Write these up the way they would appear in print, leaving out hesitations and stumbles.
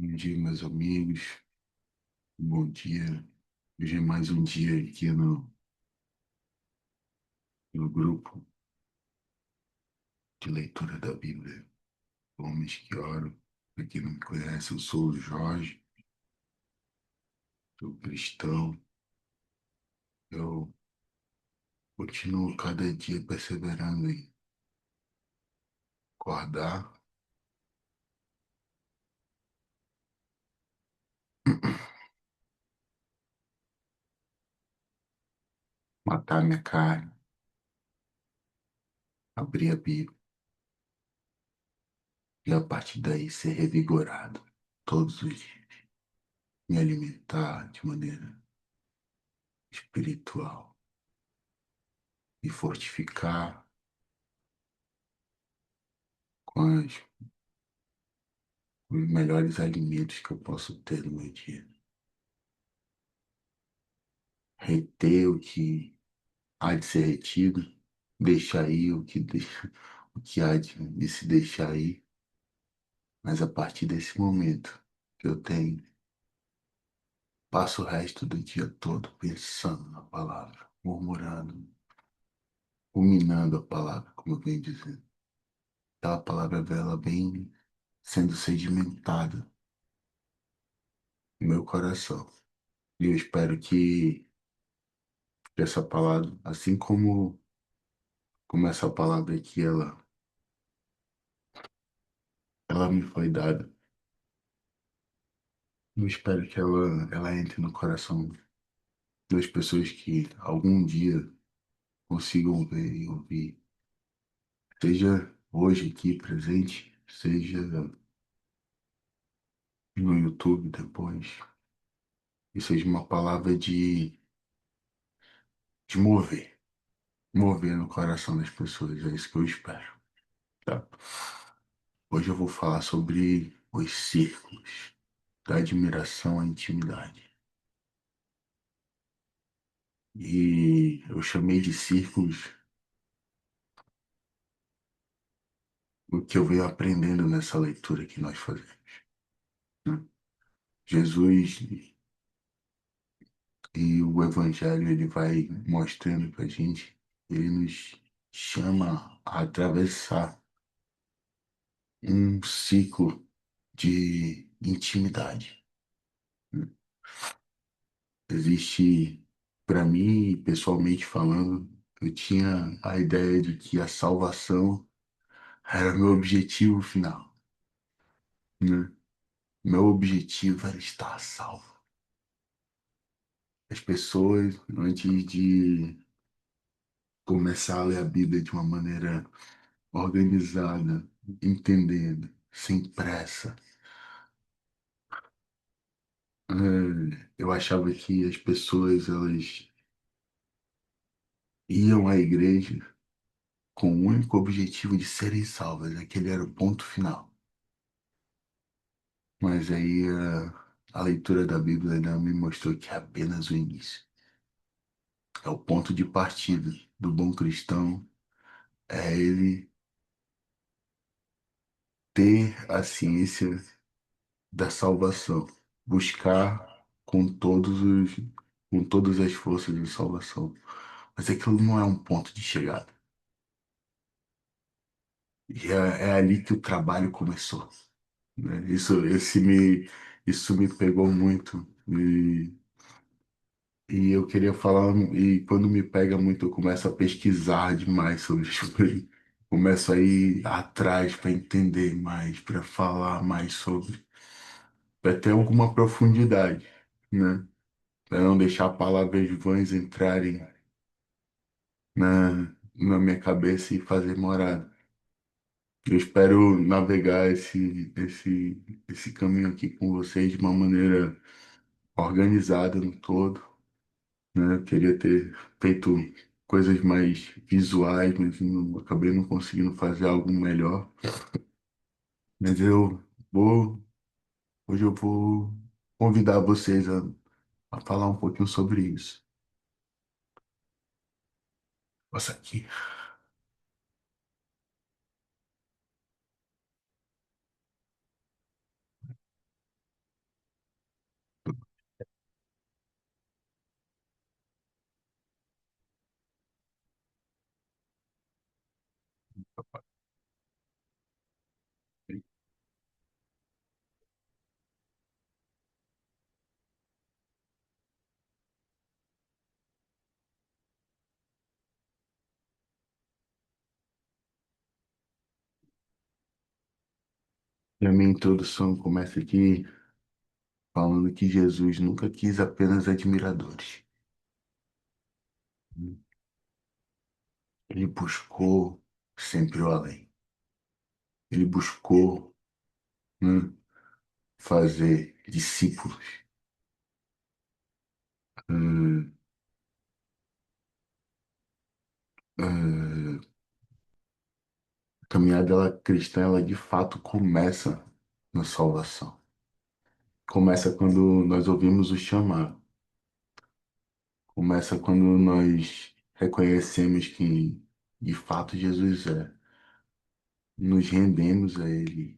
Bom dia, meus amigos. Bom dia. Hoje é mais um dia aqui no grupo de leitura da Bíblia. Homens que oram. Para quem não me conhece, eu sou o Jorge, sou cristão. Eu continuo cada dia perseverando em acordar, matar minha carne, abrir a Bíblia e a partir daí ser revigorado todos os dias. Me alimentar de maneira espiritual, me fortificar com os melhores alimentos que eu posso ter no meu dia. Reter o que há de ser retido, deixar ir o que há de se deixar ir. Mas a partir desse momento que eu tenho, passo o resto do dia todo pensando na palavra, murmurando, ruminando a palavra, como eu venho dizendo. Aquela palavra dela bem sendo sedimentada no meu coração. E eu espero que essa palavra, assim como essa palavra aqui, ela me foi dada. Eu espero que ela entre no coração das pessoas que algum dia consigam ver e ouvir. Seja hoje aqui presente, seja no YouTube depois. E seja uma palavra de mover no coração das pessoas. É isso que eu espero, tá? Hoje eu vou falar sobre os círculos da admiração à intimidade. E eu chamei de círculos o que eu venho aprendendo nessa leitura que nós fazemos, né? Jesus e o Evangelho, ele vai mostrando para a gente, ele nos chama a atravessar um ciclo de intimidade, né? Existe, para mim, pessoalmente falando, eu tinha a ideia de que a salvação era meu objetivo final, né? Meu objetivo era estar salvo. As pessoas, antes de começar a ler a Bíblia de uma maneira organizada, entendendo, sem pressa, eu achava que as pessoas elas iam à igreja com o único objetivo de serem salvas. Aquele era o ponto final. Mas aí a leitura da Bíblia, né, me mostrou que é apenas o início. É o ponto de partida do bom cristão. É ele ter a ciência da salvação, buscar com todas as forças de salvação. Mas aquilo não é um ponto de chegada. E é ali que o trabalho começou, né? Isso me pegou muito. E eu queria falar, e quando me pega muito, eu começo a pesquisar demais sobre isso. Começo a ir atrás para entender mais, para falar mais sobre, para ter alguma profundidade, né? Para não deixar palavras vãs entrarem na minha cabeça e fazer morada. Eu espero navegar esse caminho aqui com vocês de uma maneira organizada no todo, né? Eu queria ter feito coisas mais visuais, mas acabei não conseguindo fazer algo melhor. Mas hoje eu vou convidar vocês a falar um pouquinho sobre isso. Nossa, aqui. E a minha introdução começa aqui falando que Jesus nunca quis apenas admiradores. Ele buscou sempre o além. Ele buscou, né, fazer discípulos. Hum, hum, a caminhada cristã, ela de fato começa na salvação. Começa quando nós ouvimos o chamado. Começa quando nós reconhecemos que de fato Jesus é. Nos rendemos a Ele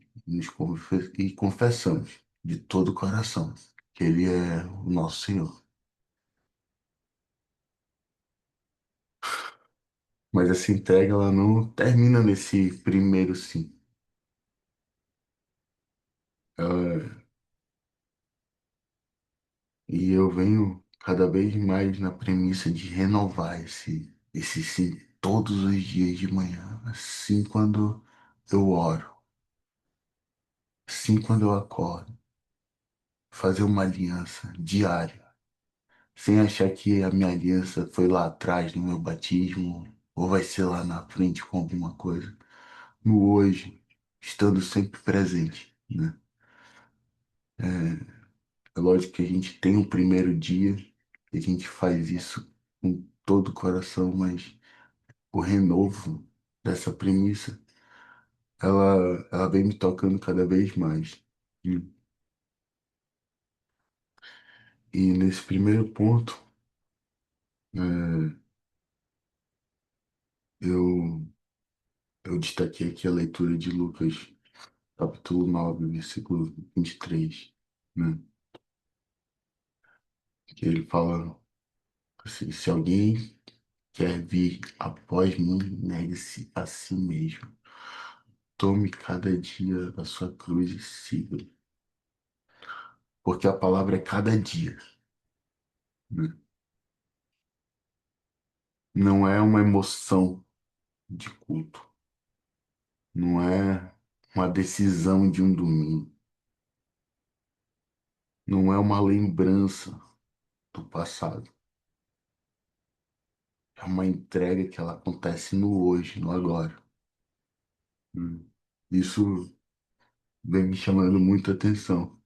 e confessamos de todo o coração que Ele é o nosso Senhor. Mas essa entrega ela não termina nesse primeiro sim. Ela- e eu venho cada vez mais na premissa de renovar esse sim todos os dias de manhã. Assim quando eu oro, assim quando eu acordo, fazer uma aliança diária, sem achar que a minha aliança foi lá atrás no meu batismo, ou vai ser lá na frente com alguma coisa. No hoje, estando sempre presente, né? É lógico que a gente tem um primeiro dia, e a gente faz isso com todo o coração, mas o renovo dessa premissa, ela vem me tocando cada vez mais. E, e nesse primeiro ponto, é, eu, eu destaquei aqui a leitura de Lucas, capítulo 9 versículo 23, né? Que ele fala assim, se alguém quer vir após mim, negue-se a si mesmo. Tome cada dia a sua cruz e siga. Porque a palavra é cada dia, né? Não é uma emoção de culto. Não é uma decisão de um domingo. Não é uma lembrança do passado. É uma entrega que ela acontece no hoje, no agora. Hum. Isso vem me chamando muita atenção.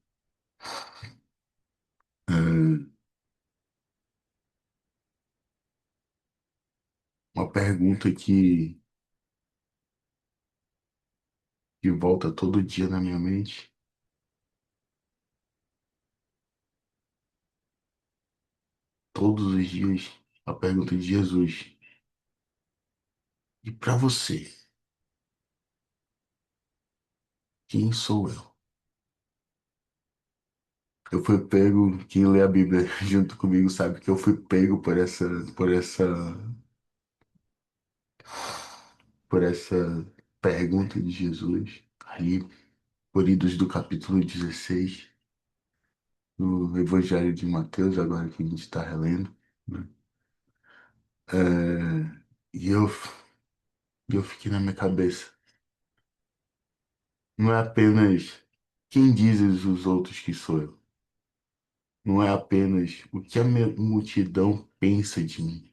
É uma pergunta que volta todo dia na minha mente. Todos os dias, a pergunta de Jesus. E para você, quem sou eu? Eu fui pego, quem lê a Bíblia junto comigo sabe que eu fui pego por essa pergunta de Jesus, ali, por idos do capítulo 16 no Evangelho de Mateus, agora que a gente está relendo, né? É, e eu fiquei na minha cabeça. Não é apenas quem dizes os outros que sou eu. Não é apenas o que a multidão pensa de mim.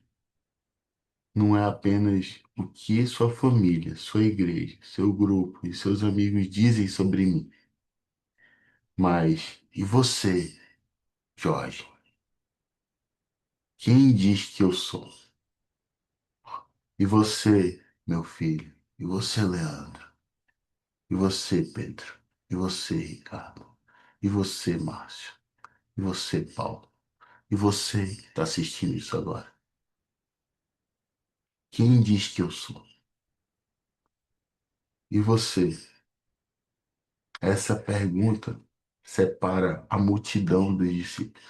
Não é apenas o que sua família, sua igreja, seu grupo e seus amigos dizem sobre mim. Mas e você, Jorge? Quem diz que eu sou? E você, meu filho? E você, Leandro? E você, Pedro? E você, Ricardo? E você, Márcio? E você, Paulo? E você que está assistindo isso agora? Quem diz que eu sou? E você? Essa pergunta separa a multidão dos discípulos.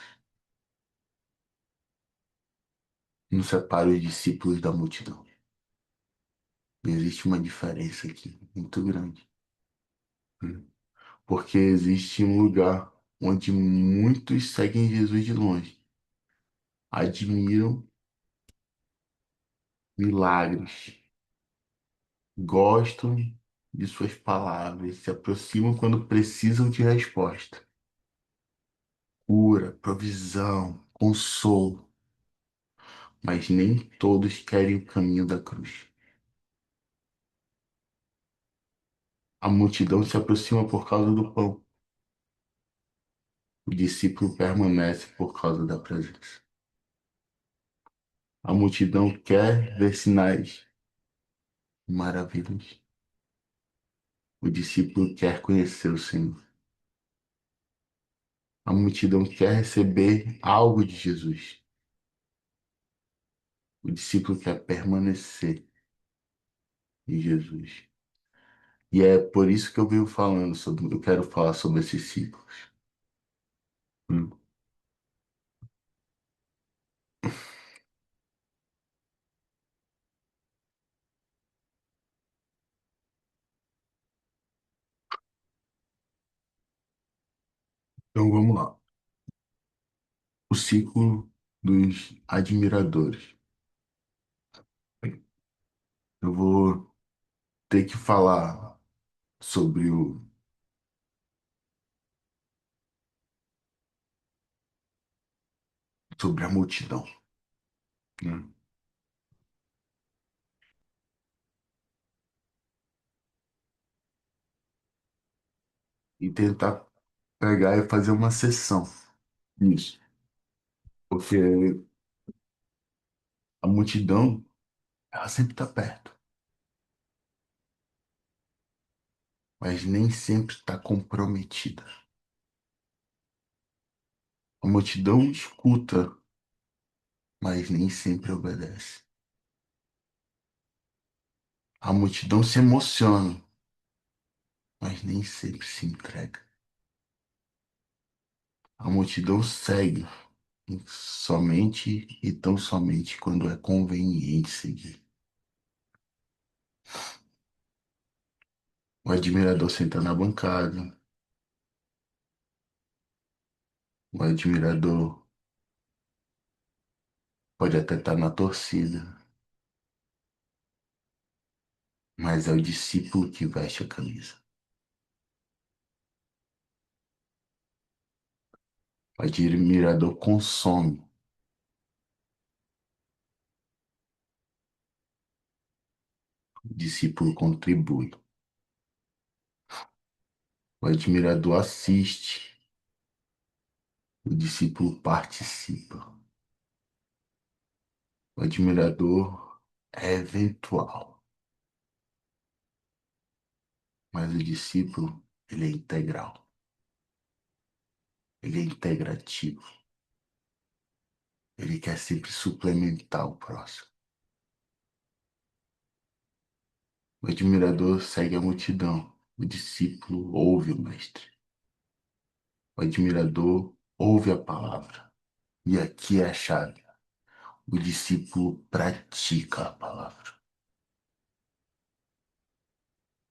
Não separa os discípulos da multidão. Existe uma diferença aqui muito grande, né? Porque existe um lugar onde muitos seguem Jesus de longe, admiram milagres, gostam, de suas palavras, se aproximam quando precisam de resposta. Cura, provisão, consolo, mas nem todos querem o caminho da cruz. A multidão se aproxima por causa do pão. O discípulo permanece por causa da presença. A multidão quer ver sinais e maravilhas. O discípulo quer conhecer o Senhor. A multidão quer receber algo de Jesus. O discípulo quer permanecer em Jesus. E é por isso que eu venho falando sobre, eu quero falar sobre esses ciclos. Hum. Então vamos lá. O ciclo dos admiradores. Eu vou ter que falar sobre sobre a multidão, né? E tentar pegar e fazer uma sessão nisso. Porque a multidão, ela sempre está perto, mas nem sempre está comprometida. A multidão escuta, mas nem sempre obedece. A multidão se emociona, mas nem sempre se entrega. A multidão segue somente e tão somente quando é conveniente seguir. O admirador senta na bancada, o admirador pode até estar na torcida, mas é o discípulo que veste a camisa. O admirador consome, o discípulo contribui. O admirador assiste, o discípulo participa. O admirador é eventual, mas o discípulo, ele é integral, ele é integrativo, ele quer sempre suplementar o próximo. O admirador segue a multidão, o discípulo ouve o mestre. O admirador ouve a palavra. E aqui é a chave. O discípulo pratica a palavra,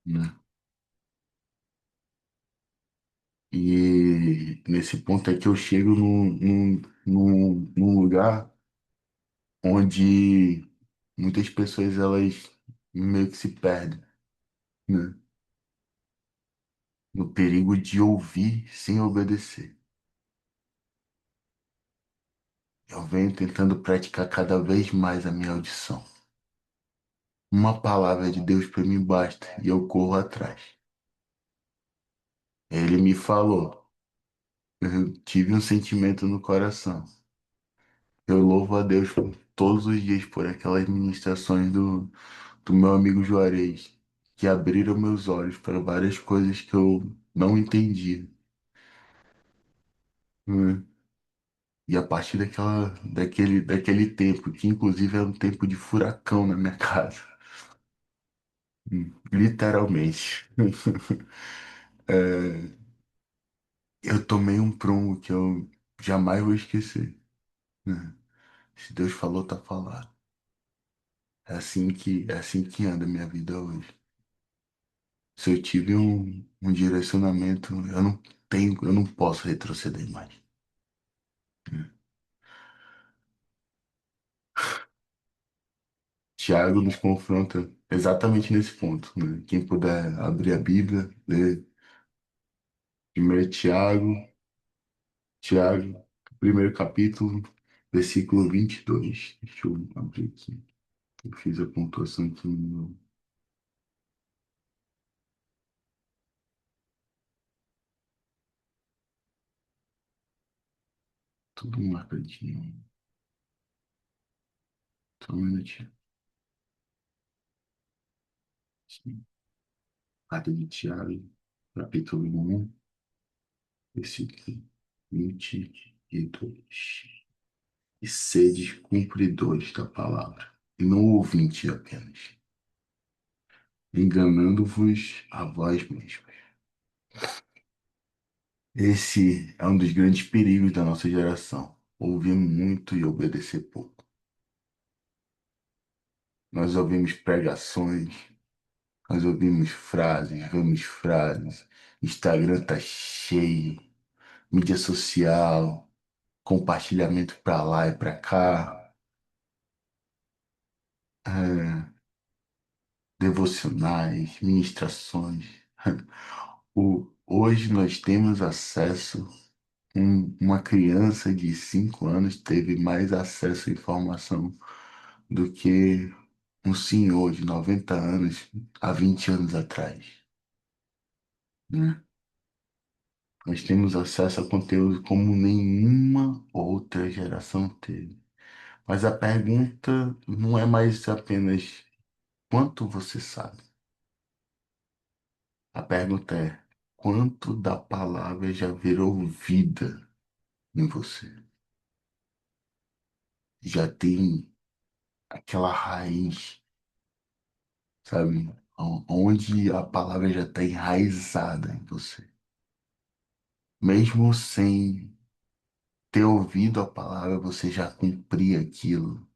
né? E nesse ponto é que eu chego num lugar onde muitas pessoas elas meio que se perdem, né? No perigo de ouvir sem obedecer. Eu venho tentando praticar cada vez mais a minha audição. Uma palavra de Deus para mim basta e eu corro atrás. Ele me falou, eu tive um sentimento no coração. Eu louvo a Deus todos os dias por aquelas ministrações do meu amigo Juarez, que abriram meus olhos para várias coisas que eu não entendia, né? E a partir daquele tempo, que inclusive era um tempo de furacão na minha casa, literalmente, é, eu tomei um prumo que eu jamais vou esquecer, né? Se Deus falou, tá falado. É assim que anda a minha vida hoje. Se eu tive um direcionamento, eu não posso retroceder mais. Tiago nos confronta. exatamente nesse ponto, né? Quem puder abrir a Bíblia, ler primeiro Tiago, primeiro capítulo, versículo 22. Deixa eu abrir aqui. Eu fiz a pontuação aqui no tudo marcadinho. Só um minutinho. Sim. Carta de Tiago, capítulo 1, versículo 22. E sedes cumpridores da palavra, e não ouvinte apenas, enganando-vos a vós mesmos. Esse é um dos grandes perigos da nossa geração. Ouvir muito e obedecer pouco. Nós ouvimos pregações, nós ouvimos frases, vemos frases. Instagram tá cheio, mídia social, compartilhamento pra lá e pra cá, é, devocionais, ministrações. Hoje nós temos acesso, uma criança de 5 anos teve mais acesso à informação do que um senhor de 90 anos há 20 anos atrás, né? Nós temos acesso a conteúdo como nenhuma outra geração teve. Mas a pergunta não é mais apenas quanto você sabe. A pergunta é quanto da palavra já virou vida em você? Já tem aquela raiz, sabe? Onde a palavra já está enraizada em você. Mesmo sem ter ouvido a palavra, você já cumpria aquilo.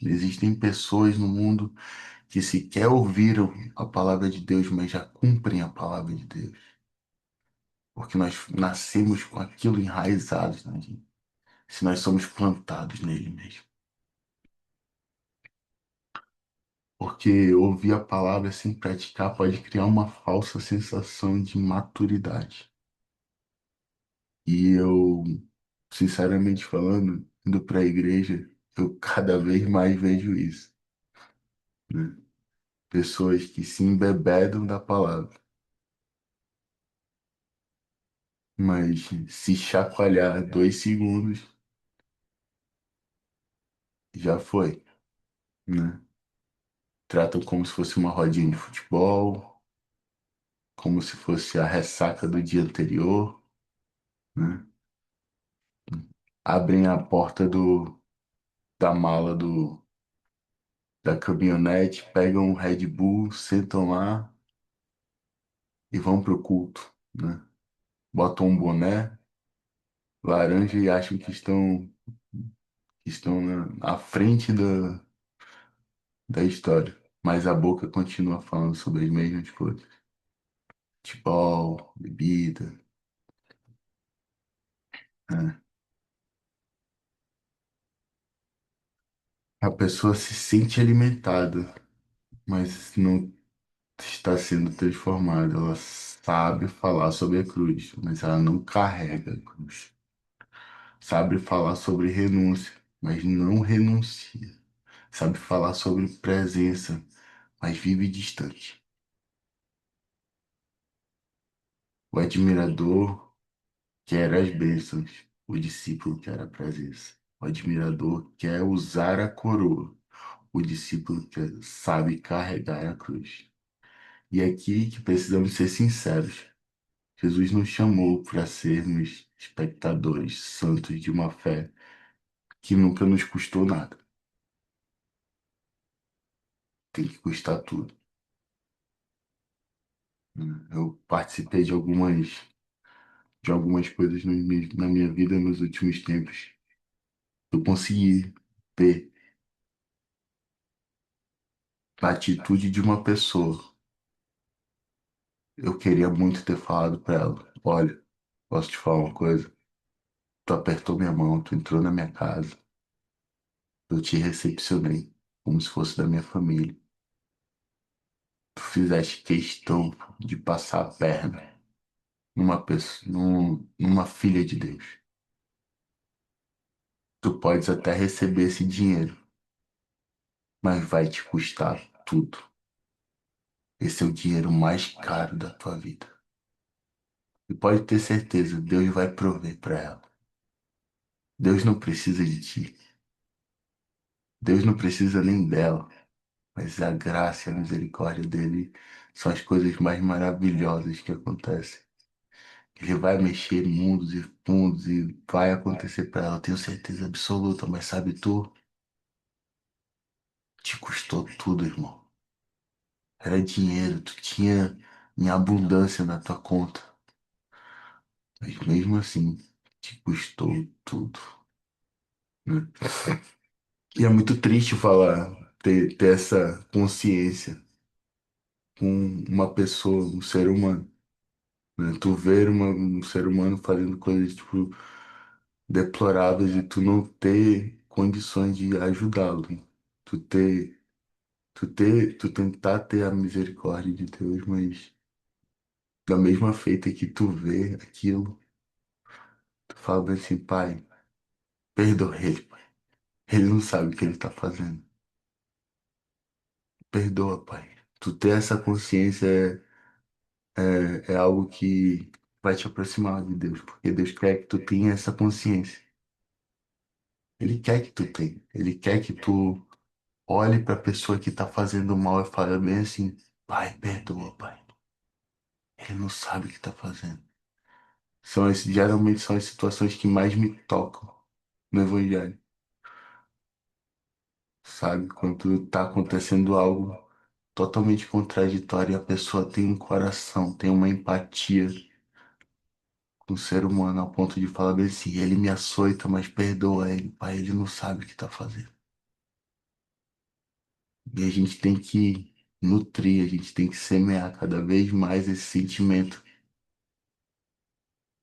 Existem pessoas no mundo que sequer ouviram a palavra de Deus, mas já cumprem a palavra de Deus. Porque nós nascemos com aquilo enraizado na gente. Se nós somos plantados nele mesmo. Porque ouvir a palavra sem praticar pode criar uma falsa sensação de maturidade. E eu, sinceramente falando, indo para a igreja, eu cada vez mais vejo isso, né? Pessoas que se embebedam da palavra, mas se chacoalhar 2 segundos, já foi, né? Tratam como se fosse uma rodinha de futebol, como se fosse a ressaca do dia anterior, né? Abrem a porta da mala da caminhonete, pegam um Red Bull, sentam lá e vão pro culto, né? Botam um boné laranja e acham que estão à frente da história. Mas a boca continua falando sobre as mesmas coisas. Futebol, bebida, né? A pessoa se sente alimentada, mas não está sendo transformada. Ela sabe falar sobre a cruz, mas ela não carrega a cruz. Sabe falar sobre renúncia, mas não renuncia. Sabe falar sobre presença, mas vive distante. O admirador quer as bênçãos, o discípulo quer a presença. O admirador quer usar a coroa, o discípulo sabe carregar a cruz. E é aqui que precisamos ser sinceros. Jesus nos chamou para sermos espectadores santos de uma fé que nunca nos custou nada. Tem que custar tudo, né? Eu participei de algumas coisas na minha vida nos últimos tempos. Eu consegui ver a atitude de uma pessoa. Eu queria muito ter falado para ela: olha, posso te falar uma coisa? Tu apertou minha mão, tu entrou na minha casa, eu te recepcionei como se fosse da minha família. tu fizeste questão de passar a perna numa pessoa, numa filha de Deus. Tu podes até receber esse dinheiro, mas vai te custar tudo. Esse é o dinheiro mais caro da tua vida. E pode ter certeza, Deus vai prover para ela. Deus não precisa de ti. Deus não precisa nem dela. Mas a graça e a misericórdia dele são as coisas mais maravilhosas que acontecem. Ele vai mexer mundos e fundos e vai acontecer para ela, eu tenho certeza absoluta, mas sabe tu, te custou tudo, irmão. Era dinheiro, tu tinha em abundância na tua conta, mas mesmo assim, te custou tudo, né? E é muito triste falar, ter essa consciência com uma pessoa, um ser humano, né? Tu ver um ser humano fazendo coisas, tipo, deploráveis e tu não ter condições de ajudá-lo. Tu ter, tu tentar ter a misericórdia de Deus, mas da mesma feita que tu vê aquilo, tu fala bem assim, pai, perdoa ele, pai. Ele não sabe o que ele tá fazendo. Perdoa, pai. Tu ter essa consciência é algo que vai te aproximar de Deus, porque Deus quer que tu tenha essa consciência. Ele quer que tu tenha. Ele quer que tu olhe para a pessoa que tá fazendo mal e fale bem assim, pai, perdoa, pai. Ele não sabe o que tá fazendo. Geralmente são as situações que mais me tocam no Evangelho, sabe? Quando tá acontecendo algo totalmente contraditório e a pessoa tem um coração, tem uma empatia com o ser humano ao ponto de falar bem assim, ele me açoita, mas perdoa ele, pai, ele não sabe o que tá fazendo. E a gente tem que nutrir, a gente tem que semear cada vez mais esse sentimento,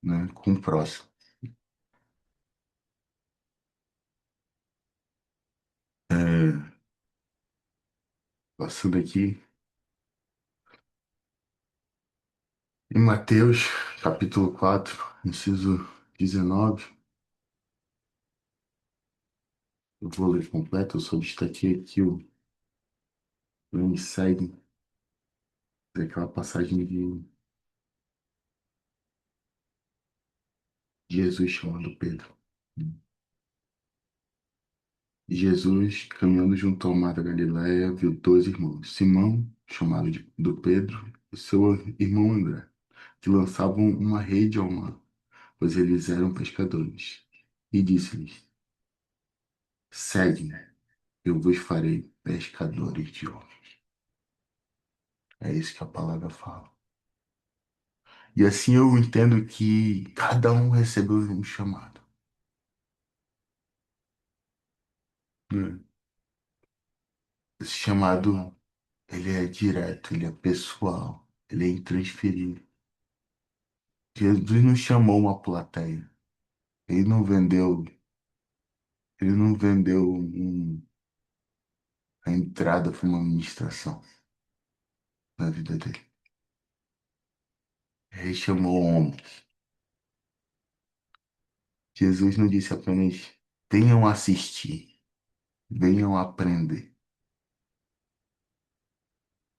né, com o próximo. É, passando aqui em Mateus, capítulo 4, inciso 19, eu vou ler completo, eu só destaquei aqui o segue, daquela passagem de Jesus chamando Pedro. Jesus, caminhando junto ao mar da Galiléia, viu dois irmãos, Simão, chamado do Pedro, e seu irmão André, que lançavam uma rede ao mar, pois eles eram pescadores. E disse-lhes, segue-me, eu vos farei pescadores de homens. É isso que a palavra fala. E assim eu entendo que cada um recebeu um chamado, né? Esse chamado, ele é direto, ele é pessoal, ele é intransferível. Jesus não chamou uma plateia. Ele não vendeu, ele não vendeu a entrada para uma ministração na vida dele. Ele chamou homens. Jesus não disse apenas, venham assistir, venham aprender.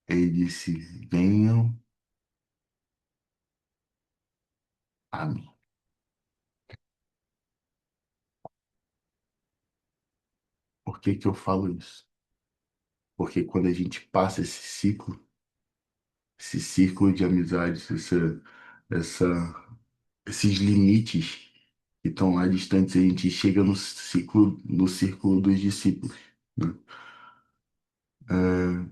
Ele disse, venham a mim. Por que que eu falo isso? Porque quando a gente passa esse círculo de amizades, essa, esses limites que estão lá distantes, a gente chega no círculo dos discípulos, né? É,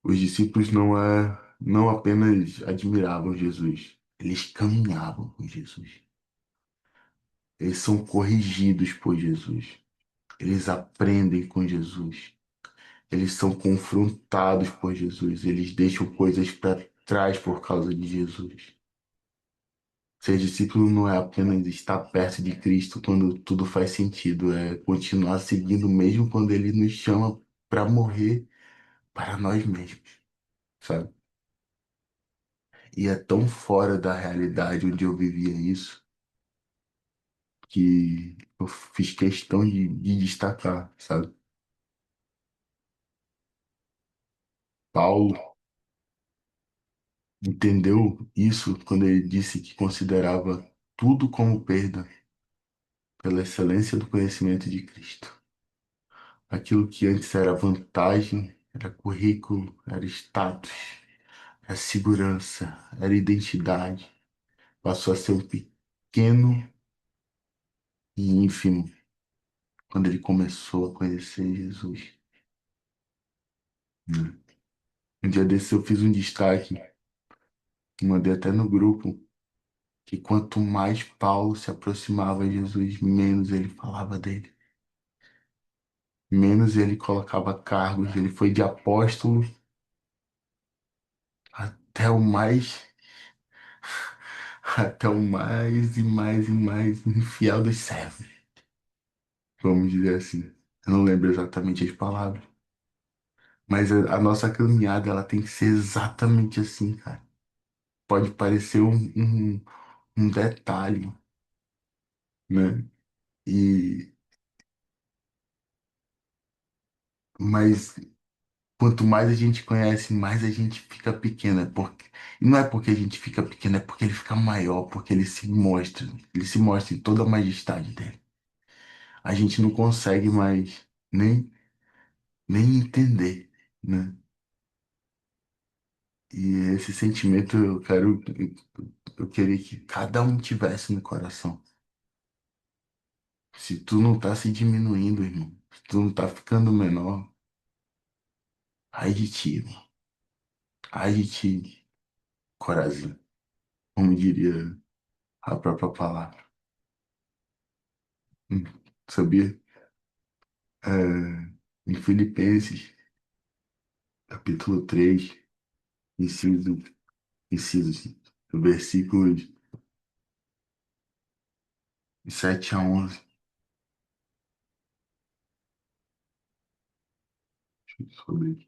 os discípulos não apenas admiravam Jesus, eles caminhavam com Jesus. Eles são corrigidos por Jesus. Eles aprendem com Jesus. Eles são confrontados por Jesus. Eles deixam coisas para trás por causa de Jesus. Ser discípulo não é apenas estar perto de Cristo quando tudo faz sentido, é continuar seguindo mesmo quando ele nos chama para morrer para nós mesmos, sabe? E é tão fora da realidade onde eu vivia isso que eu fiz questão de destacar, sabe? Paulo entendeu isso quando ele disse que considerava tudo como perda pela excelência do conhecimento de Cristo. Aquilo que antes era vantagem, era currículo, era status, era segurança, era identidade, passou a ser um pequeno e ínfimo quando ele começou a conhecer Jesus, né? Um dia desse eu fiz um destaque, mandei até no grupo, que quanto mais Paulo se aproximava de Jesus, menos ele falava dele, menos ele colocava cargos. Ele foi de apóstolo até o mais, até o mais e mais e mais infiel dos servos, vamos dizer assim. Eu não lembro exatamente as palavras, mas a nossa caminhada ela tem que ser exatamente assim, cara. Pode parecer um detalhe, né? E, mas quanto mais a gente conhece, mais a gente fica pequena. E não é porque a gente fica pequena, é porque ele fica maior, porque ele se mostra em toda a majestade dele. A gente não consegue mais nem entender, né? E esse sentimento eu queria que cada um tivesse no coração. Se tu não tá se diminuindo, irmão, se tu não tá ficando menor, ai de ti, irmão. Ai de ti, Corazinho, como diria a própria palavra. Hum, Sabia? Em Filipenses, capítulo 3, inciso, incisos, versículos 7 a 11. Deixa eu sobre aqui,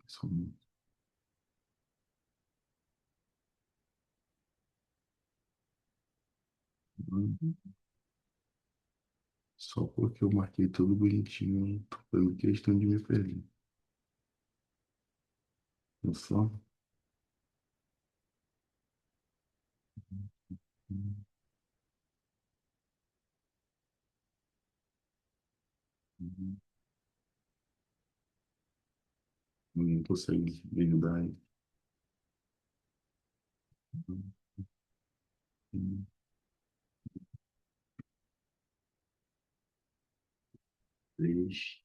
só porque eu marquei tudo bonitinho, tô fazendo questão de me perder. Eu só. Não consegue me ajudar aí. 3.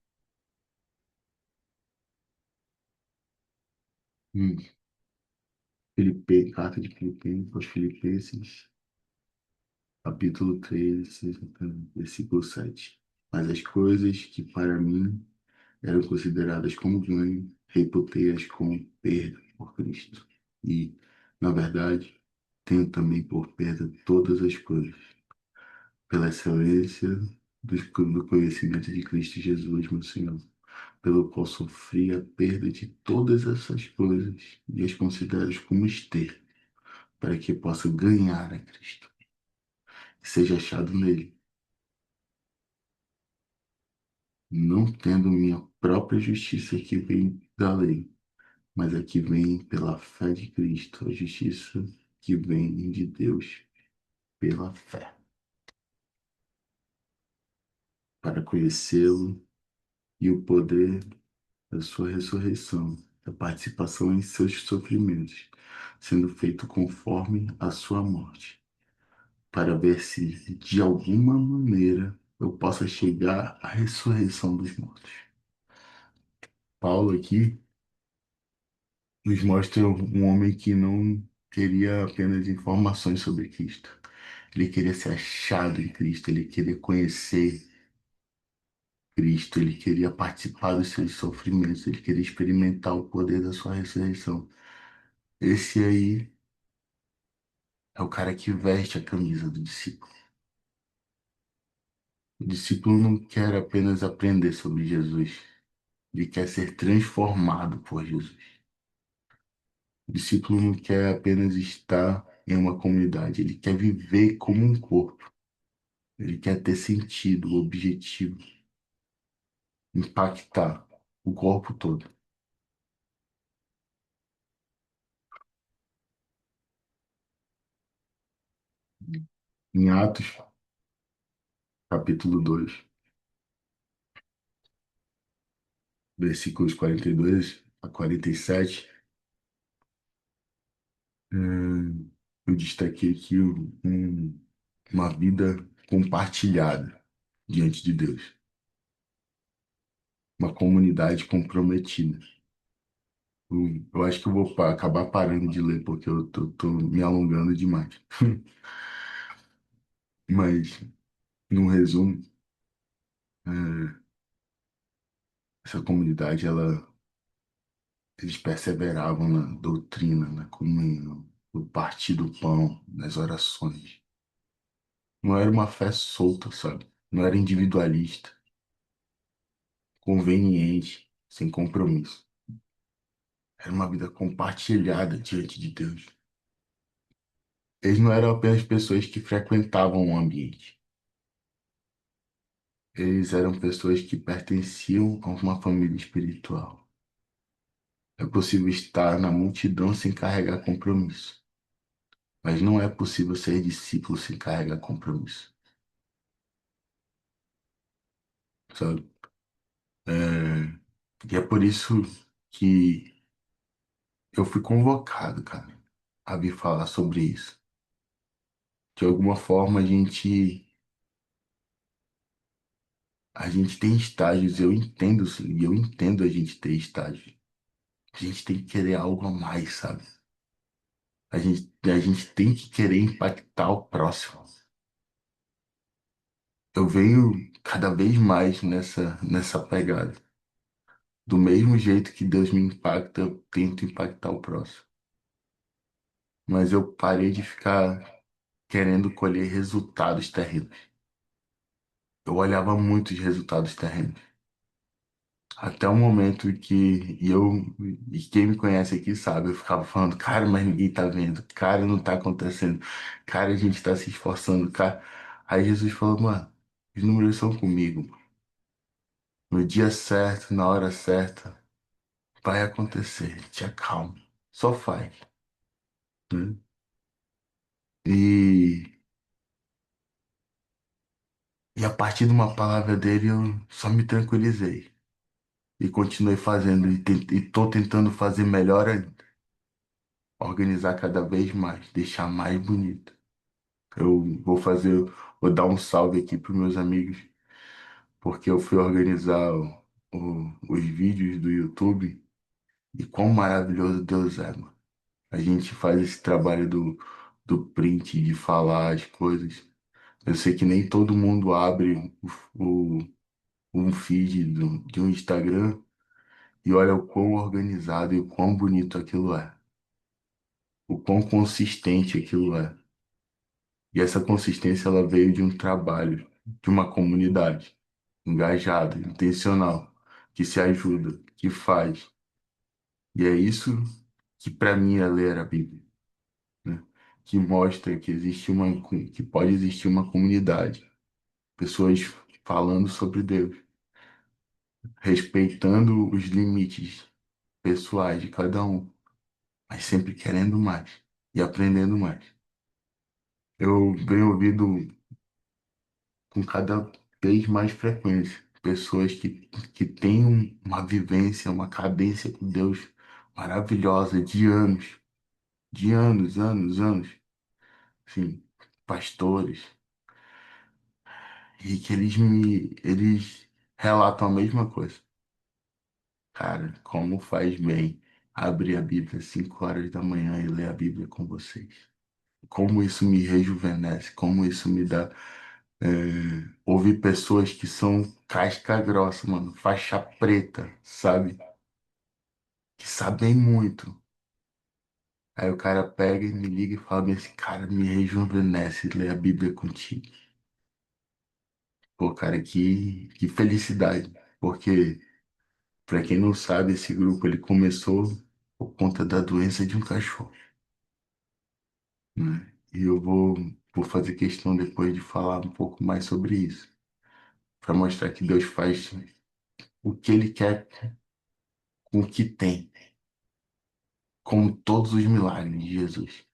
Carta de Filipenses aos Filipenses, capítulo 3, versículo 7. Mas as coisas que para mim eram consideradas como ganho, reputei-as como perda por Cristo. E, na verdade, tenho também por perda todas as coisas, pela excelência do conhecimento de Cristo Jesus, meu Senhor, pelo qual sofri a perda de todas essas coisas e as considero como esterco, para que possa ganhar a Cristo e seja achado nele, não tendo minha própria justiça que vem da lei, mas a que vem pela fé de Cristo, a justiça que vem de Deus pela fé, para conhecê-lo e o poder da sua ressurreição, da participação em seus sofrimentos, sendo feito conforme a sua morte, para ver se de alguma maneira eu possa chegar à ressurreição dos mortos. Paulo aqui nos mostra um homem que não queria apenas informações sobre Cristo. Ele queria ser achado em Cristo, ele queria conhecer Cristo, ele queria participar dos seus sofrimentos, ele queria experimentar o poder da sua ressurreição. Esse aí é o cara que veste a camisa do discípulo. O discípulo não quer apenas aprender sobre Jesus, ele quer ser transformado por Jesus. O discípulo não quer apenas estar em uma comunidade, ele quer viver como um corpo. Ele quer ter sentido, objetivo, impactar o corpo todo. Em Atos, capítulo 2, versículos 42 a 47, eu destaquei aqui uma vida compartilhada diante de Deus, uma comunidade comprometida. Eu acho que eu vou acabar parando de ler porque eu tô me alongando demais. Mas, no resumo, é, essa comunidade, eles perseveravam na doutrina, na comunhão, no partir do pão, nas orações. Não era uma fé solta, sabe? Não era individualista, conveniente, sem compromisso. Era uma vida compartilhada diante de Deus. Eles não eram apenas pessoas que frequentavam o ambiente. Eles eram pessoas que pertenciam a uma família espiritual. É possível estar na multidão sem carregar compromisso, mas não é possível ser discípulo sem carregar compromisso, sabe? É, e é por isso que eu fui convocado, cara, a vir falar sobre isso. De alguma forma a gente tem estágios, eu entendo, sim, e eu entendo a gente ter estágios. A gente tem que querer algo a mais, sabe? A gente tem que querer impactar o próximo. Eu venho cada vez mais nessa pegada. Do mesmo jeito que Deus me impacta, eu tento impactar o próximo. Mas eu parei de ficar querendo colher resultados terrenos. Eu olhava muito os resultados terrenos. Até o momento e quem me conhece aqui sabe, eu ficava falando, cara, mas ninguém tá vendo, cara, não tá acontecendo, cara, a gente tá se esforçando, cara. Aí Jesus falou, mano, os números são comigo. No dia certo, na hora certa, vai acontecer. Te acalma. Só faz, né? E, e a partir de uma palavra dele, eu só me tranquilizei. E continuei fazendo. E tô tentando fazer melhor ainda. Organizar cada vez mais. Deixar mais bonito. Eu vou dar um salve aqui para meus amigos. Porque eu fui organizar os vídeos do YouTube. E quão maravilhoso Deus é, mano. A gente faz esse trabalho do print, de falar as coisas. Eu sei que nem todo mundo abre um feed de um Instagram e olha o quão organizado e o quão bonito aquilo é. O quão consistente aquilo é. E essa consistência ela veio de um trabalho, de uma comunidade engajada, intencional, que se ajuda, que faz. E é isso que para mim é ler a Bíblia, né? Que mostra que que pode existir uma comunidade, pessoas falando sobre Deus, respeitando os limites pessoais de cada um, mas sempre querendo mais e aprendendo mais. Eu venho ouvindo com cada vez mais frequência pessoas que têm uma vivência, uma cadência com Deus maravilhosa de anos, anos, anos, sim, pastores, e que eles relatam a mesma coisa. Cara, como faz bem abrir a Bíblia às 5 horas da manhã e ler a Bíblia com vocês. Como isso me rejuvenesce, como isso me dá. É, ouvir pessoas que são casca grossa, mano, faixa preta, sabe? Que sabem muito. Aí o cara pega e me liga e fala: esse cara me rejuvenesce ler a Bíblia contigo. Pô, cara, que felicidade. Porque, pra quem não sabe, esse grupo ele começou por conta da doença de um cachorro, né? E vou fazer questão depois de falar um pouco mais sobre isso, para mostrar que Deus faz o que Ele quer com o que tem, como todos os milagres de Jesus.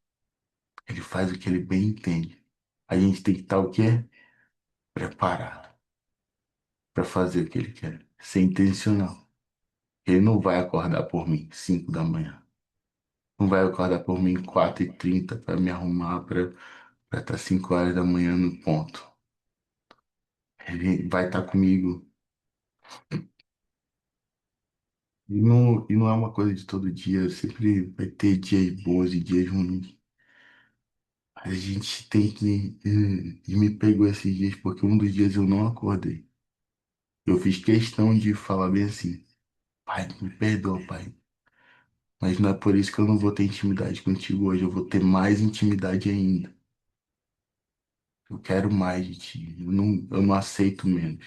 Ele faz o que Ele bem entende. A gente tem que estar o quê? Preparado para fazer o que Ele quer, ser intencional. Ele não vai acordar por mim 5 da manhã. Não vai acordar por mim 4h30 para me arrumar para estar 5 horas da manhã no ponto. Ele vai estar comigo. E não é uma coisa de todo dia, sempre vai ter dias bons e dias ruins. A gente tem que. E me pegou esses dias porque um dos dias eu não acordei. Eu fiz questão de falar bem assim: Pai, me perdoa, pai. Mas não é por isso que eu não vou ter intimidade contigo hoje. Eu vou ter mais intimidade ainda. Eu quero mais de ti. Eu não aceito menos.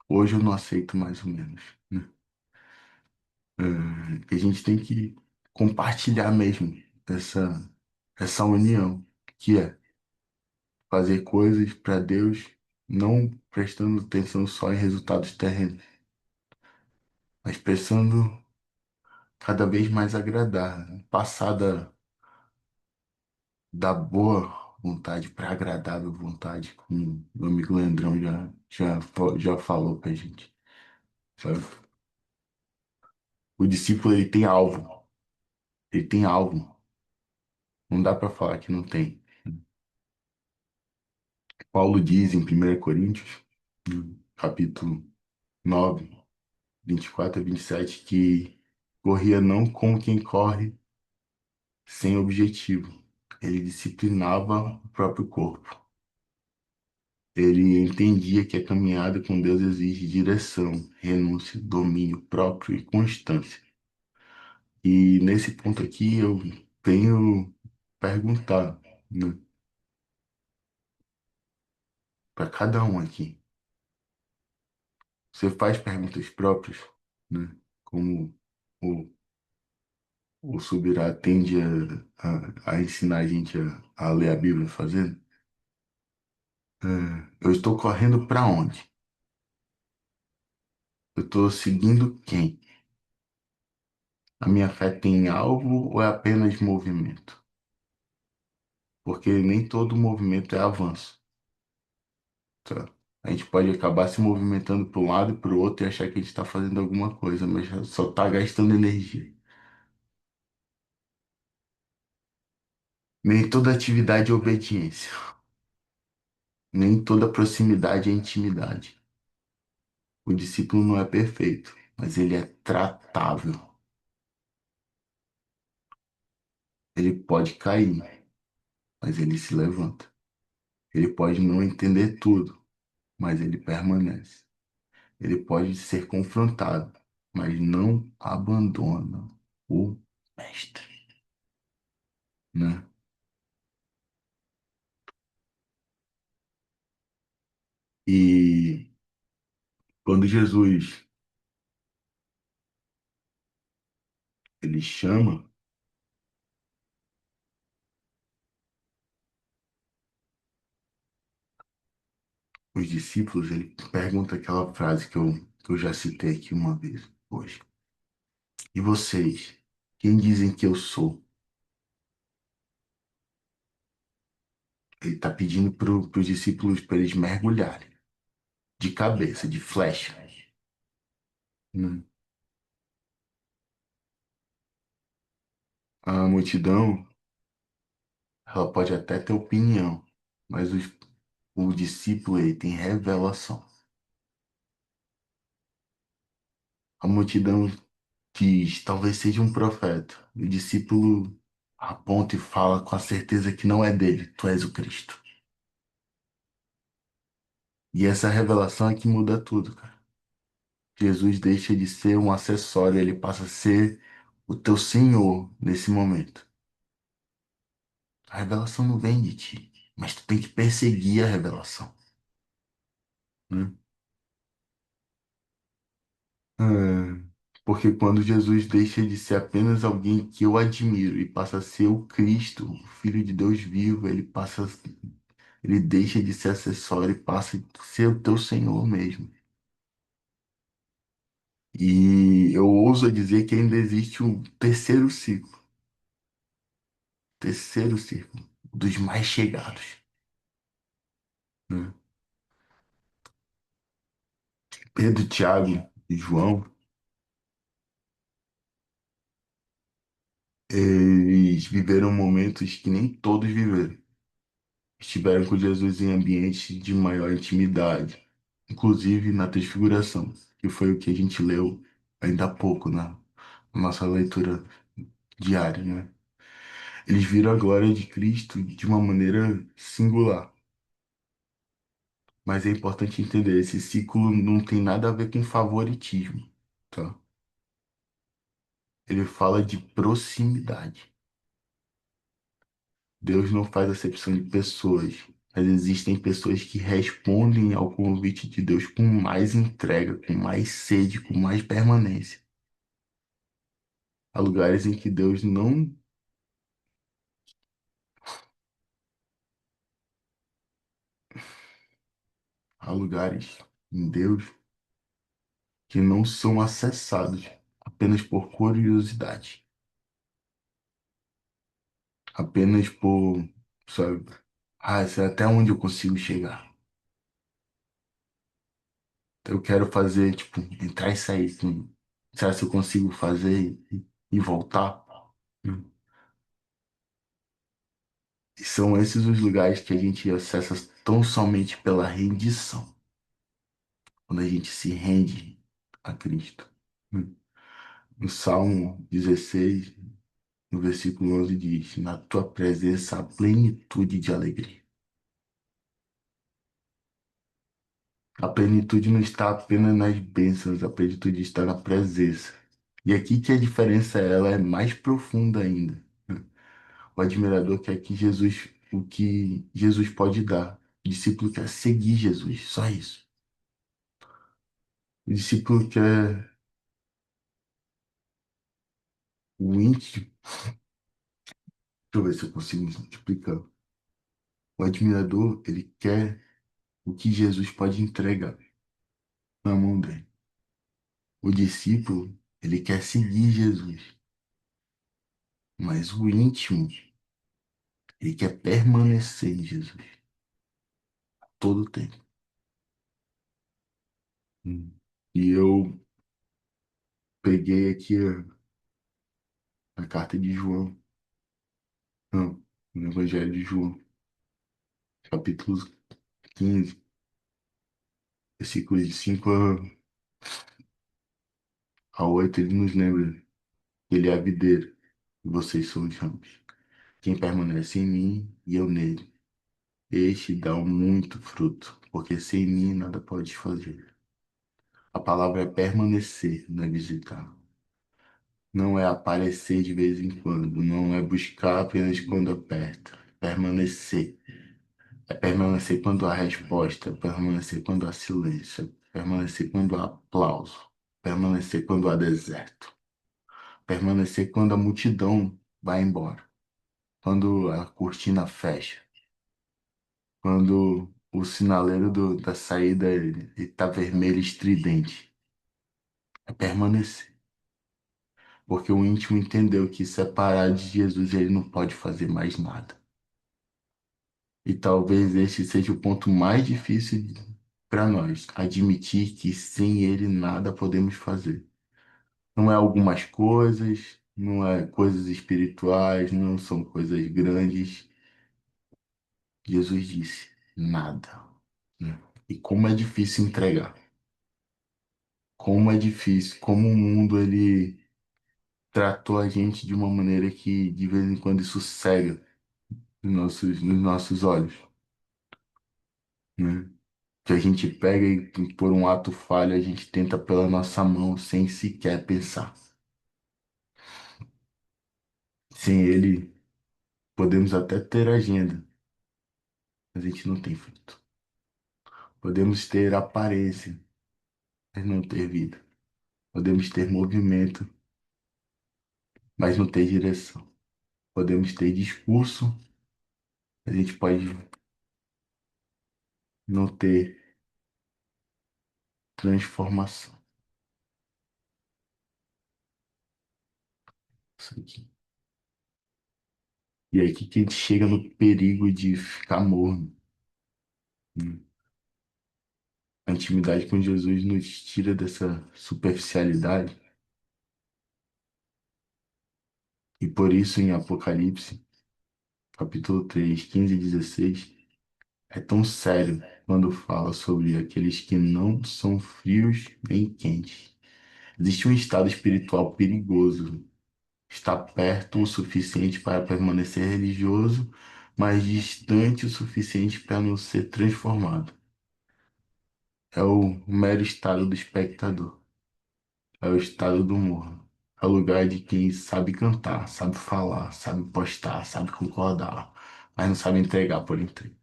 Hoje eu não aceito mais ou menos, né? A gente tem que compartilhar mesmo essa, essa união, que é fazer coisas para Deus, não prestando atenção só em resultados terrenos, mas pensando cada vez mais agradar, né? Passar da boa vontade para agradável vontade, como meu amigo Leandrão já falou pra gente, sabe? O discípulo, ele tem alvo, ele tem alvo, não dá para falar que não tem. Paulo diz em 1 Coríntios, no capítulo 9, 24 a 27, que corria não como quem corre sem objetivo. Ele disciplinava o próprio corpo. Ele entendia que a caminhada com Deus exige direção, renúncia, domínio próprio e constância. E nesse ponto aqui eu tenho perguntado, né, para cada um aqui. Você faz perguntas próprias, né? Como o, o Subirá tende a ensinar a gente a ler a Bíblia fazendo? Eu estou correndo para onde? Eu estou seguindo quem? A minha fé tem alvo ou é apenas movimento? Porque nem todo movimento é avanço, tá? A gente pode acabar se movimentando para um lado e para o outro e achar que a gente está fazendo alguma coisa, mas só está gastando energia. Nem toda atividade é obediência. Nem toda proximidade é intimidade. O discípulo não é perfeito, mas ele é tratável. Ele pode cair, mas ele se levanta. Ele pode não entender tudo, mas ele permanece. Ele pode ser confrontado, mas não abandona o mestre, né? E quando Jesus ele chama os discípulos, ele pergunta aquela frase que eu já citei aqui uma vez hoje. E vocês, quem dizem que eu sou? Ele está pedindo para os discípulos para eles mergulharem de cabeça, de flecha, né? A multidão, ela pode até ter opinião, mas o discípulo ele tem revelação. A multidão diz, talvez seja um profeta. O discípulo aponta e fala com a certeza que não é dele, tu és o Cristo. E essa revelação é que muda tudo, cara. Jesus deixa de ser um acessório, ele passa a ser o teu Senhor nesse momento. A revelação não vem de ti, mas tu tem que perseguir a revelação, né? Ah, Porque quando Jesus deixa de ser apenas alguém que eu admiro e passa a ser o Cristo, o Filho de Deus vivo, ele deixa de ser acessório e passa a ser o teu Senhor mesmo. E eu ouso dizer que ainda existe um terceiro círculo, dos mais chegados, né? Pedro, Tiago e João, eles viveram momentos que nem todos viveram. Estiveram com Jesus em ambientes de maior intimidade, inclusive na Transfiguração, que foi o que a gente leu ainda há pouco na nossa leitura diária, né? Eles viram a glória de Cristo de uma maneira singular. Mas é importante entender, esse ciclo não tem nada a ver com favoritismo, tá? Ele fala de proximidade. Deus não faz acepção de pessoas, mas existem pessoas que respondem ao convite de Deus com mais entrega, com mais sede, com mais permanência. Há lugares em que Deus não. Há lugares em Deus que não são acessados apenas por curiosidade, apenas por, sabe, isso é até onde eu consigo chegar. Eu quero fazer, tipo, entrar e sair. Será que eu consigo fazer e voltar? Hum. E são esses os lugares que a gente acessa tão somente pela rendição, quando a gente se rende a Cristo. Hum. No Salmo 16, no versículo 11 diz: Na tua presença há plenitude de alegria. A plenitude não está apenas nas bênçãos, a plenitude está na presença. E aqui que a diferença ela é mais profunda ainda. O admirador quer que Jesus, o que Jesus pode dar. O discípulo quer seguir Jesus, só isso. O discípulo quer o íntimo. Deixa eu ver se eu consigo explicar. O admirador, ele quer o que Jesus pode entregar na mão dele. O discípulo, ele quer seguir Jesus, mas o íntimo, ele quer permanecer em Jesus todo o tempo. Hum. E eu peguei aqui a carta de João, não, no Evangelho de João, capítulo 15, versículos de 5 a 8, ele nos lembra que ele é a videira e vocês são os ramos. Quem permanece em mim e eu nele, este dá muito fruto, porque sem mim nada pode fazer. A palavra é permanecer, não é visitar. Não é aparecer de vez em quando, não é buscar apenas quando aperta. Permanecer. É permanecer quando há resposta, permanecer quando há silêncio, permanecer quando há aplauso, permanecer quando há deserto, permanecer quando a multidão vai embora, quando a cortina fecha, quando o sinaleiro da saída está vermelho e estridente. É permanecer. Porque o íntimo entendeu que separado de Jesus ele não pode fazer mais nada. E talvez este seja o ponto mais difícil para nós, admitir que sem ele nada podemos fazer. Não é algumas coisas, não é coisas espirituais, não são coisas grandes. Jesus disse, nada. Né? E como é difícil entregar. Como é difícil, como o mundo ele tratou a gente de uma maneira que de vez em quando isso cega nos nossos olhos, né? Que a gente pega e por um ato falho a gente tenta pela nossa mão sem sequer pensar. Sem ele, podemos até ter agenda, mas a gente não tem fruto. Podemos ter aparência, mas não ter vida. Podemos ter movimento, mas não ter direção. Podemos ter discurso, a gente pode não ter transformação. Isso aqui. E aí que a gente chega no perigo de ficar morno. Né? A intimidade com Jesus nos tira dessa superficialidade. E por isso, em Apocalipse, capítulo 3, 15 e 16, é tão sério quando fala sobre aqueles que não são frios nem quentes. Existe um estado espiritual perigoso. Está perto o suficiente para permanecer religioso, mas distante o suficiente para não ser transformado. É o mero estado do espectador. É o estado do morno. É o lugar de quem sabe cantar, sabe falar, sabe postar, sabe concordar, mas não sabe entregar por inteiro.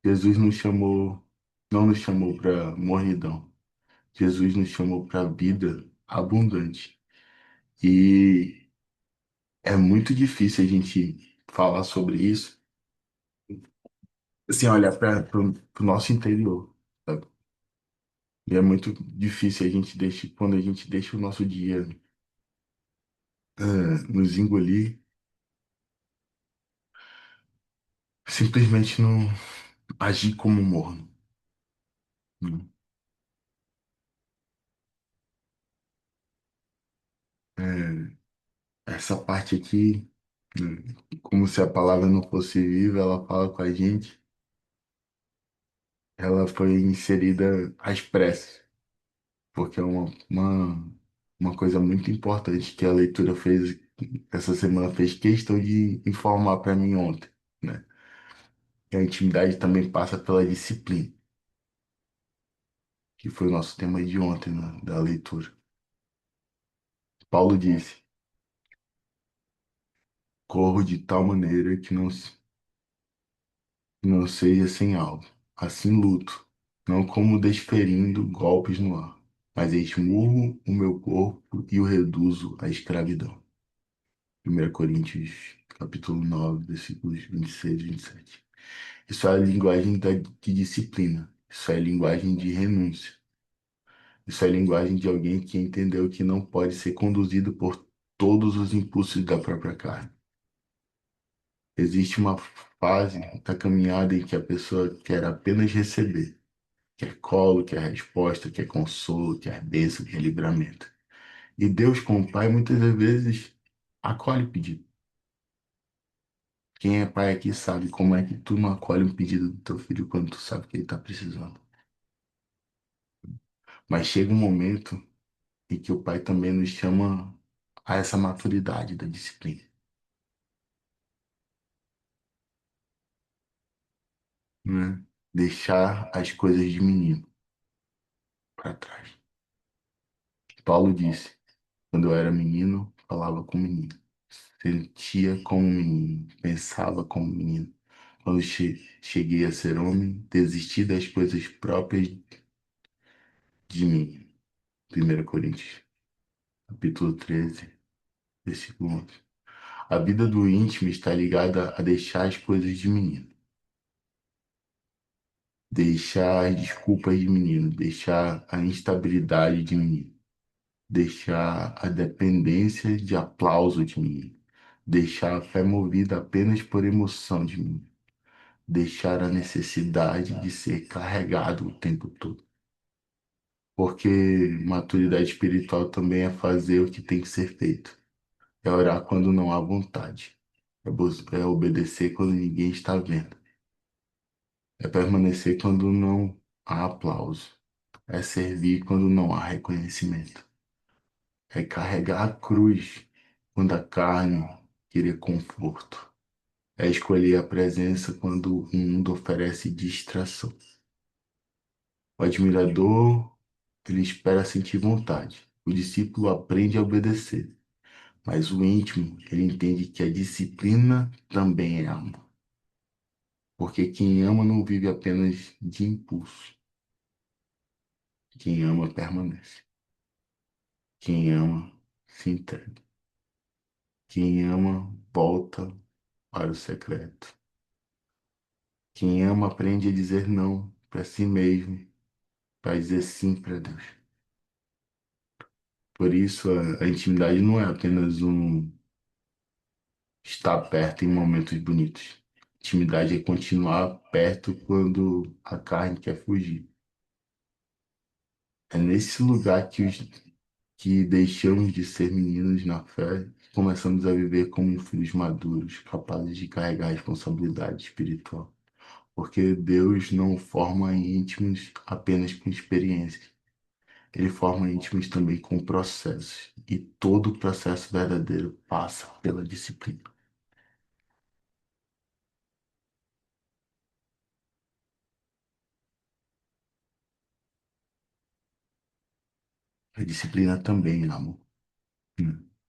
Jesus nos chamou, não nos chamou para mornidão. Jesus nos chamou para vida abundante. E é muito difícil a gente falar sobre isso, assim, olhar para o nosso interior, sabe? E é muito difícil a gente deixar, quando a gente deixa o nosso dia nos engolir, simplesmente não agir como um morno. Né? Essa parte aqui, né, como se a palavra não fosse viva, ela fala com a gente, ela foi inserida às pressas, porque é uma coisa muito importante que a leitura fez, essa semana fez questão de informar para mim ontem, né? E a intimidade também passa pela disciplina, que foi o nosso tema de ontem, né, da leitura. Paulo disse: corro de tal maneira que não seja sem alvo. Assim luto, não como desferindo golpes no ar, mas esmurro o meu corpo e o reduzo à escravidão. 1 Coríntios, capítulo 9, versículos 26 e 27. Isso é a linguagem de disciplina. Isso é a linguagem de renúncia. Isso é a linguagem de alguém que entendeu que não pode ser conduzido por todos os impulsos da própria carne. Existe uma fase da caminhada em que a pessoa quer apenas receber. Quer colo, quer resposta, quer consolo, quer bênção, quer livramento. E Deus, como Pai, muitas das vezes acolhe o pedido. Quem é pai aqui sabe como é que tu não acolhe um pedido do teu filho quando tu sabe que ele está precisando. Mas chega um momento em que o Pai também nos chama a essa maturidade da disciplina, né? Deixar as coisas de menino para trás. Paulo disse: quando eu era menino, falava como menino, sentia como menino, pensava como menino. Quando cheguei a ser homem, desisti das coisas próprias de mim. 1 Coríntios, capítulo 13, versículo 11. A vida do íntimo está ligada a deixar as coisas de menino, deixar as desculpas de menino, deixar a instabilidade de menino, deixar a dependência de aplauso de menino, deixar a fé movida apenas por emoção de menino, deixar a necessidade de ser carregado o tempo todo. Porque maturidade espiritual também é fazer o que tem que ser feito. É orar quando não há vontade. É obedecer quando ninguém está vendo. É permanecer quando não há aplauso. É servir quando não há reconhecimento. É carregar a cruz quando a carne queria conforto. É escolher a presença quando o mundo oferece distração. O admirador, ele espera sentir vontade. O discípulo aprende a obedecer. Mas o íntimo, ele entende que a disciplina também é amor. Porque quem ama não vive apenas de impulso. Quem ama permanece. Quem ama, se entrega. Quem ama, volta para o secreto. Quem ama, aprende a dizer não para si mesmo, para dizer sim para Deus. Por isso, a intimidade não é apenas um estar perto em momentos bonitos. Intimidade é continuar perto quando a carne quer fugir. É nesse lugar que deixamos de ser meninos na fé e começamos a viver como filhos maduros, capazes de carregar a responsabilidade espiritual. Porque Deus não forma íntimos apenas com experiências. Ele forma íntimos também com processos. E todo processo verdadeiro passa pela disciplina. A disciplina também, amor.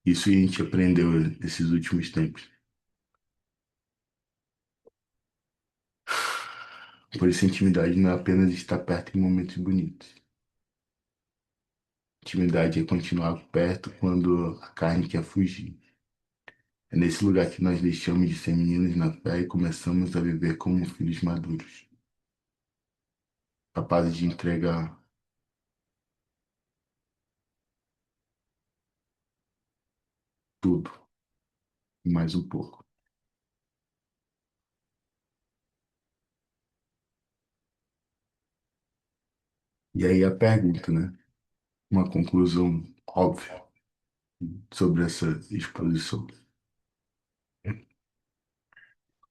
Isso a gente aprendeu nesses últimos tempos. Por isso, a intimidade não é apenas estar perto em momentos bonitos. Intimidade é continuar perto quando a carne quer fugir. É nesse lugar que nós deixamos de ser meninos na fé e começamos a viver como filhos maduros, capazes de entregar tudo e mais um pouco. E aí a pergunta, né? Uma conclusão óbvia sobre essa exposição.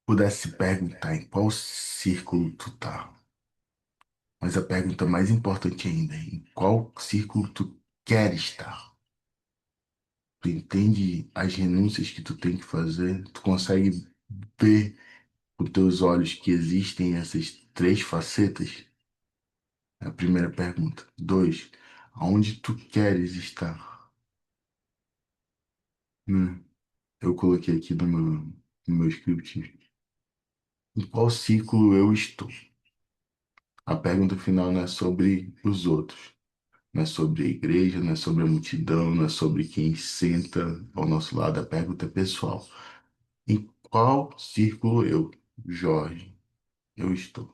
Pudesse perguntar em qual círculo tu tá, mas a pergunta mais importante ainda é em qual círculo tu quer estar. Tu entende as renúncias que tu tem que fazer? Tu consegue ver com teus olhos que existem essas três facetas? É a primeira pergunta. Dois, aonde tu queres estar? Né? Eu coloquei aqui no meu script. Em qual ciclo eu estou? A pergunta final não é sobre os outros. Não é sobre a igreja, não é sobre a multidão, não é sobre quem senta ao nosso lado. A pergunta é pessoal. Em qual círculo eu, Jorge, eu estou?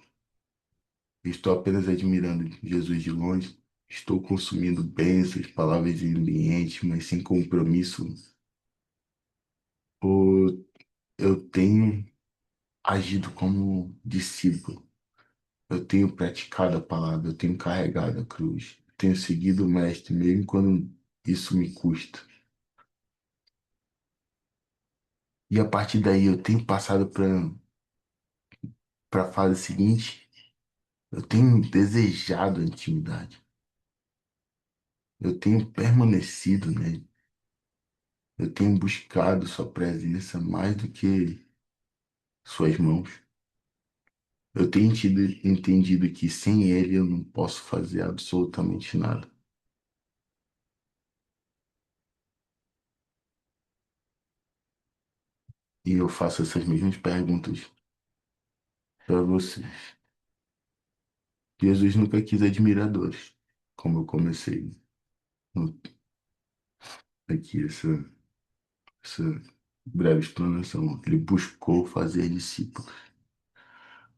Estou apenas admirando Jesus de longe? Estou consumindo bênçãos, palavras em ambiente, mas sem compromisso? Ou eu tenho agido como discípulo? Eu tenho praticado a palavra, eu tenho carregado a cruz, eu tenho seguido o Mestre, mesmo quando isso me custa. E a partir daí eu tenho passado para a fase seguinte, eu tenho desejado a intimidade, eu tenho permanecido nele, eu tenho buscado sua presença mais do que suas mãos. Eu tenho entendido que sem ele eu não posso fazer absolutamente nada. E eu faço essas mesmas perguntas para você. Jesus nunca quis admiradores, como eu comecei no- aqui essa breve explanação. Ele buscou fazer discípulos,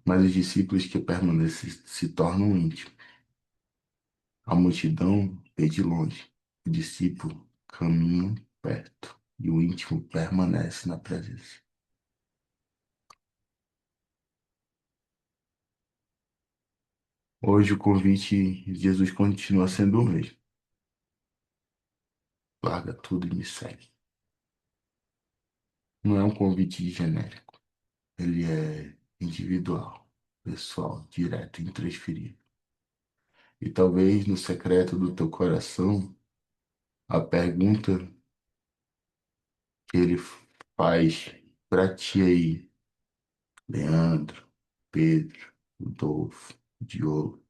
mas os discípulos que permanecem se tornam íntimos. A multidão vê de longe, o discípulo caminha perto e o íntimo permanece na presença. Hoje o convite de Jesus continua sendo o mesmo. Larga tudo e me segue. Não é um convite genérico. Ele é individual, pessoal, direto, intransferível. E talvez no secreto do teu coração, a pergunta que ele faz para ti aí, Leandro, Pedro, Rodolfo, Diogo,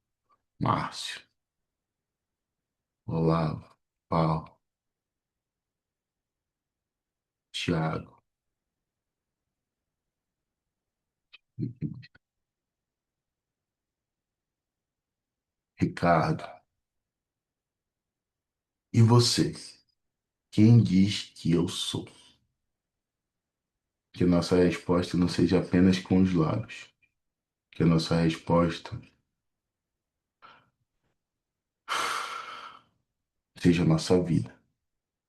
Márcio, Olavo, Paulo, Thiago, Ricardo, E você? Quem diz que eu sou? Que nossa resposta não seja apenas com os lábios. Que a nossa resposta seja a nossa vida.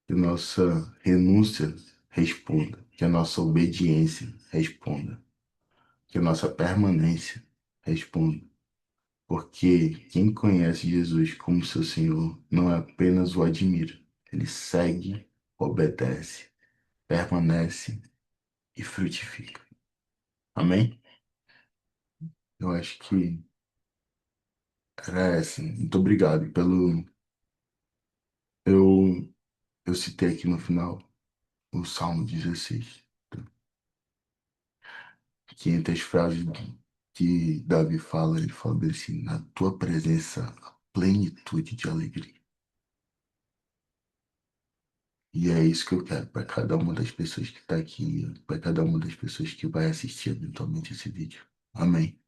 Que a nossa renúncia responda. Que a nossa obediência responda. Que a nossa permanência responda. Porque quem conhece Jesus como seu Senhor não apenas o admira, ele segue, obedece, permanece e frutifica. Amém? Eu acho que era essa. Muito obrigado pelo. Eu, eu citei aqui no final o Salmo 16, que entre as frases que Davi fala, ele fala bem assim: na tua presença, a plenitude de alegria. E é isso que eu quero para cada uma das pessoas que está aqui, para cada uma das pessoas que vai assistir eventualmente esse vídeo. Amém.